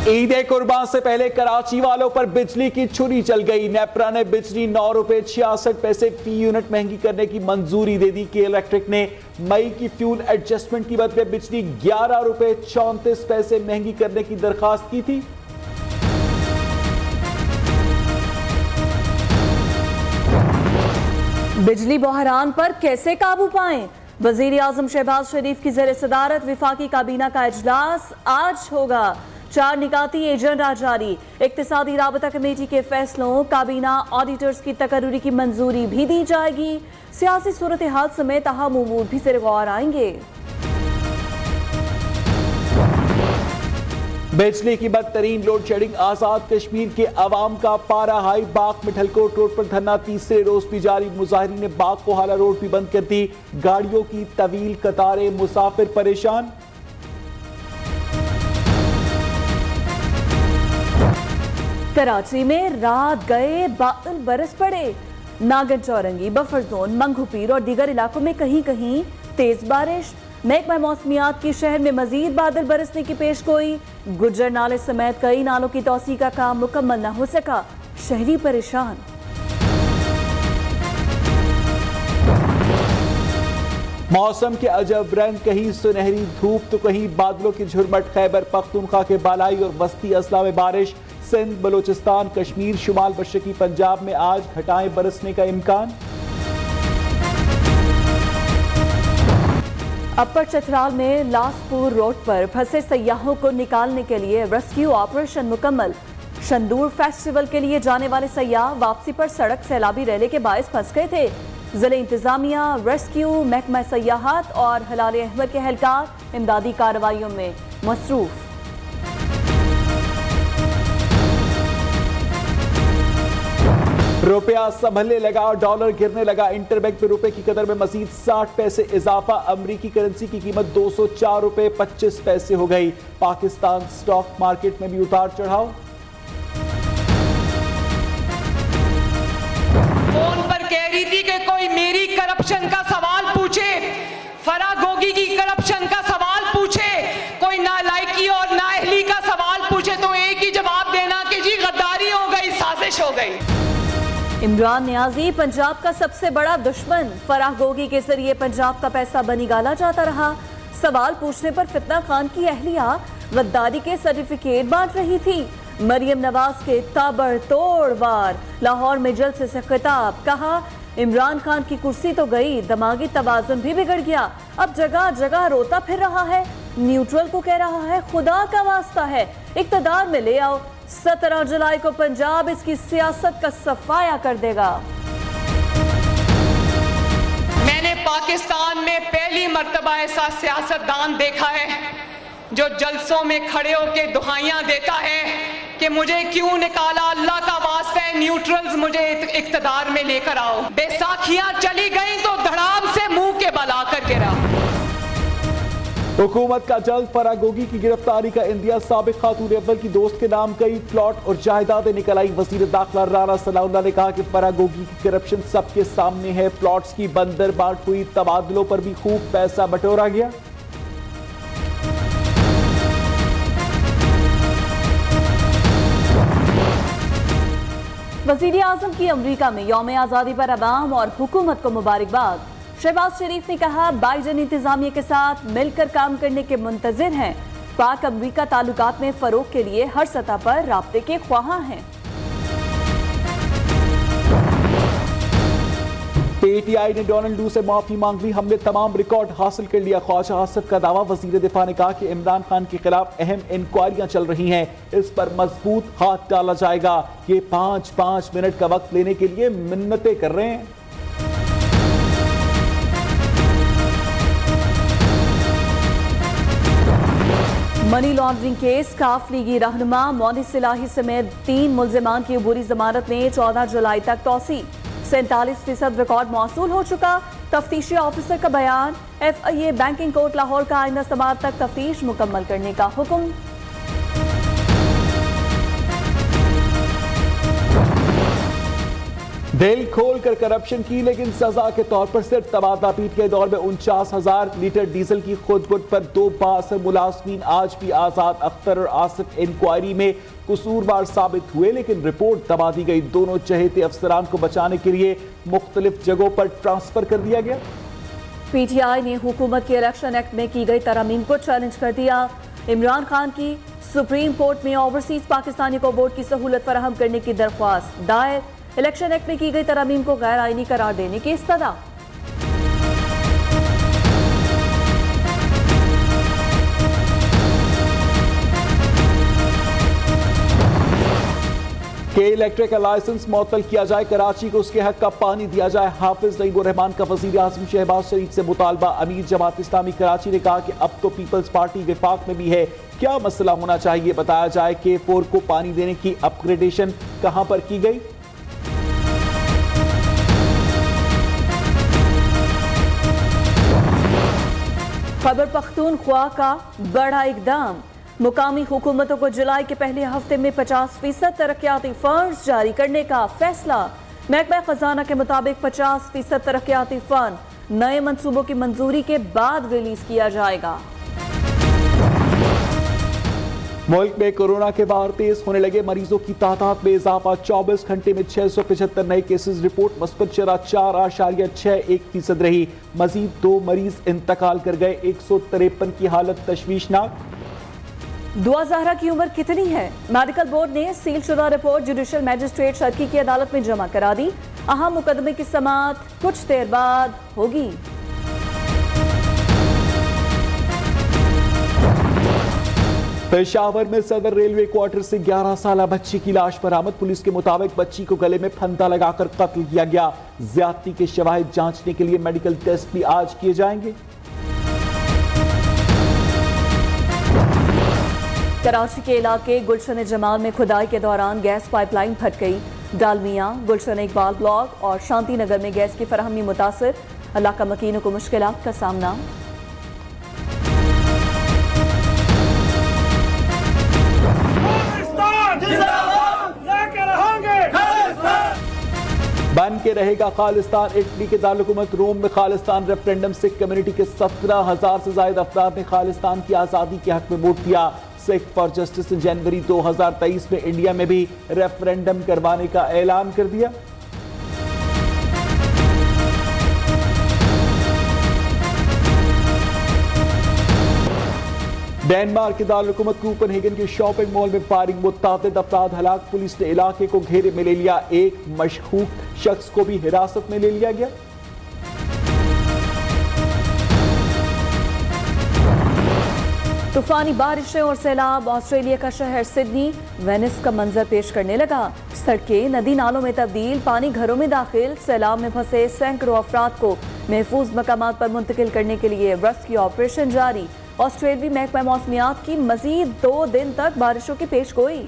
ईद कुर्बान से पहले कराची वालों पर बिजली की छुरी चल गई। नेपरा ने बिजली 9 रुपए 66 पैसे फी यूनिट महंगी करने की मंजूरी दे दी। के इलेक्ट्रिक ने मई की फ्यूल एडजस्टमेंट की बदले बिजली 11 रुपए 34 पैसे महंगी करने की दरखास्त की थी। बिजली बहरान पर कैसे काबू पाएं? वजीर आजम शहबाज शरीफ की ज़ेर सदारत विफाकी काबीना का इजलास आज होगा। 4 निकाती एजेंडा जारी। इक्तिसादी राबता कमेटी के फैसलों, काबीना ऑडिटर्स की तकर्रुरी की मंजूरी भी दी जाएगी। सियासी सूरत हाल समेत अहम उमूर भी ज़ेर गौर आएंगे। बिजली की बदतरीन लोड शेडिंग, आजाद कश्मीर के अवाम का पारा हाई। बाग मिठलकोट रोड पर धरना तीसरे रोज भी जारी। मुजाहिरीन ने बाग कोहाला रोड भी बंद कर दी। गाड़ियों की तवील कतारें, मुसाफिर परेशान। कराची में रात गए बादल बरस पड़े। नागन चौरंगी, बफर जोन, मंगूपीर और दीगर इलाकों में कहीं कहीं तेज बारिश। महकमा मौसमियात की शहर में मजीद बादल बरसने की पेशगोई। गुज्जर नाले समेत कई नालों की तौसी का काम मुकम्मल न हो सका, शहरी परेशान। मौसम के अजब रंग, कहीं सुनहरी धूप तो कहीं बादलों की झुरमट। खैबर पख्तूनख्वा के बालाई और वस्ती अजला में बारिश। सिंध, बलूचिस्तान, कश्मीर, शुमाल मशरकी पंजाब में आज घटाएं बरसने का इम्कान। अपर चतराल में लासपुर रोड पर फंसे सयाहों को निकालने के लिए रेस्क्यू ऑपरेशन मुकम्मल। शंदूर फेस्टिवल के लिए जाने वाले सयाह वापसी पर सड़क सैलाबी रैली के बायस फंस गए थे। जिले इंतजामिया, रेस्क्यू, महकमा सयाहत और हलाल अहमद के एहलकार इमदादी कार्रवाइयों में मसरूफ। रुपया संभलने लगा और डॉलर गिरने लगा। इंटरबैंक में रुपए की कदर में मजीद 60 पैसे इजाफा। अमरीकी करेंसी की कीमत 204 रुपए 25 पैसे हो गई। पाकिस्तान स्टॉक मार्केट में भी उतार चढ़ाव। फोन पर कह रही थी कि कोई मेरी करप्शन का सवाल पूछे, फरागोगी की करप्शन का सवाल पूछे, कोई नालायकी और नाअहली का सवाल पूछे तो एक ही जवाब देना कि जी गद्दारी हो गई, साजिश हो गई। इमरान नियाजी पंजाब का सबसे बड़ा दुश्मन। फराह गोगी के जरिए पंजाब का पैसा बनी गाला जाता रहा। सवाल पूछने पर फितना खान की अहलिया गद्दारी के सर्टिफिकेट बांट रही थी। मरियम नवाज के ताबड़तोड़ वार। लाहौर में जलसे से खिताब, कहा इमरान खान की कुर्सी तो गई, दिमागी तवाजुन भी बिगड़ गया। अब जगह जगह रोता फिर रहा है। न्यूट्रल को कह रहा है खुदा का वास्ता है इक्तदार में ले आओ। 17 जुलाई को पंजाब इसकी सियासत का सफाया कर देगा। मैंने पाकिस्तान में पहली मर्तबा ऐसा सियासतदान देखा है जो जलसों में खड़े होकर दुहाइयां देता है कि मुझे क्यों निकाला, अल्लाह का वास्ता है न्यूट्रल्स मुझे इक्तदार में लेकर आओ। बैसाखियां चली गई तो धड़ाम से मुंह के बल आकर गिरा। हुकूमत का जल्द फरागोगी की गिरफ्तारी का इंदिया। साबिक खातून अव्वल की दोस्त के नाम कई प्लॉट और जायदादें निकल आई। वजीर दाखिला राना सनाउल्लाह ने कहा कि फरागोगी की करप्शन सबके सामने है। प्लॉट्स की बंदर बांट हुई, तबादलों पर भी खूब पैसा बटोरा गया। वजीर आजम की अमरीका में यौम आज़ादी पर अवाम और हुकूमत को मुबारकबाद। शहबाज शरीफ ने कहा बाइडेन इंतजामिया के साथ मिलकर काम करने के मुंतजिर हैं। पाक अमरीका ताल्लुकात में फरोग के लिए हर सतह पर राब्ते के ख्वाहां हैं। पीटीआई ने डोनाल्ड डू से माफी मांग ली। हमने तमाम रिकॉर्ड हासिल कर लिया, ख्वाजा आसिफ का दावा। वजीर दिफा ने कहा कि इमरान खान के खिलाफ अहम इंक्वायरियां चल रही हैं, इस पर मजबूत हाथ डाला जाएगा। ये 5-5 मिनट का वक्त लेने के लिए मिन्नतें कर रहे हैं। मनी लॉन्ड्रिंग केस काफ लीगी रहनुमा मोनिस सिलाही समेत 3 मुल्जिमान की अबूरी जमानत में 14 जुलाई तक तौसी। 47% रिकॉर्ड मौसूल हो चुका। तफ्तीशी ऑफिसर का बयान। FIA बैंकिंग कोर्ट लाहौर का आइंदा समात तक तफ्तीश मुकम्मल करने का हुक्म। दिल खोलकर करप्शन की, लेकिन सजा के तौर पर सिर्फ तबादला पीट के दौर में 49,000 लीटर डीजल की खुदबुद पर 2 बाअसर मुलाजमीन आज भी आजाद अख्तर और आसिफ इंक्वायरी में कसूरवार साबित हुए, लेकिन रिपोर्ट दबा दी गई। दोनों चहेते अफसरान को बचाने के लिए मुख्तलिफ जगहों पर ट्रांसफर कर दिया गया। पीटीआई ने हुकूमत के इलेक्शन एक्ट में की गई तरमीम को चैलेंज कर दिया। इमरान खान की सुप्रीम कोर्ट में ओवरसीज पाकिस्तानी को वोट की सहूलत फराहम करने की दरख्वास्त दायर। इलेक्शन एक्ट में की गई तरमीम को गैर आईनी करार देने की इस्तदा। के इलेक्ट्रिक का लाइसेंस मुअत्तल किया जाए, कराची को उसके हक का पानी दिया जाए। हाफिज नईमुर रहमान का वजीर आजम शहबाज शरीफ से मुतालबा। अमीर जमात इस्लामी कराची ने कहा कि अब तो पीपल्स पार्टी विफाक में भी है, क्या मसला होना चाहिए बताया जाए। K4 को पानी देने की अपग्रेडेशन कहां पर की गई। खैबर पख्तूनख्वा का बड़ा इकदाम, मुकामी हुकूमतों को जुलाई के पहले हफ्ते में 50% तरक्याती फंड जारी करने का फैसला। महकमा खजाना के मुताबिक 50% तरक्याती फंड नए मंसूबों की मंजूरी के बाद रिलीज किया जाएगा। मुल्क में कोरोना के बाहर तेज होने लगे मरीजों की तादाद में इजाफा। 24 घंटे में 675 नए केसेस रिपोर्ट, मस्बत शरह 4.61% रही। मजीद 2 मरीज इंतकाल कर गए। 153 की हालत तशवीशनाक। दुआ ज़हरा की उम्र कितनी है? मेडिकल बोर्ड ने सीलशुदा रिपोर्ट जुडिशल मैजिस्ट्रेट शर्की की अदालत में जमा करा दी। अहम मुकदमे की समाअत कुछ देर बाद होगी। पेशावर में सदर रेलवे क्वार्टर से 11 साला बच्ची की लाश बरामद। पुलिस के मुताबिक बच्ची को गले में फंदा लगाकर कत्ल किया गया। ज्यादती के शवाहिद जांचने के लिए मेडिकल टेस्ट भी आज किए जाएंगे। कराची के इलाके गुलशन जमाल में खुदाई के दौरान गैस पाइपलाइन फट गई। डालमिया, गुलशन इकबाल ब्लॉक और शांति नगर में गैस की फराहमी मुतासर। इलाका मकीनों को मुश्किलात का सामना। बन के रहेगा खालिस्तान। इटली के दारुल रोम में खालिस्तान रेफरेंडम से कम्युनिटी के 17,000 से ज्यादा अफराद ने खालिस्तान की आजादी के हक में वोट दिया। सिख फॉर जस्टिस ने जनवरी 2023 में इंडिया में भी रेफरेंडम करवाने का ऐलान कर दिया। डेनमार्क के दारुल-हुकूमत कोपेनहेगन के शॉपिंग मॉल में फायरिंग, मुतादिद अफराद हलाक। पुलिस ने इलाके को घेरे में ले लिया। एक मशकूक शख्स को भी हिरासत में ले लिया गया। तूफानी बारिशें और सैलाब ऑस्ट्रेलिया का शहर सिडनी वेनिस का मंजर पेश करने लगा। सड़कें नदी नालों में तब्दील, पानी घरों में दाखिल। सैलाब में फंसे सैकड़ों अफराद को महफूज मकामात पर मुंतकिल करने के लिए रेस्क्यू ऑपरेशन जारी। ऑस्ट्रेलियाई महकमा मौसमियात की मजीद 2 दिन तक बारिशों की पेशगोई।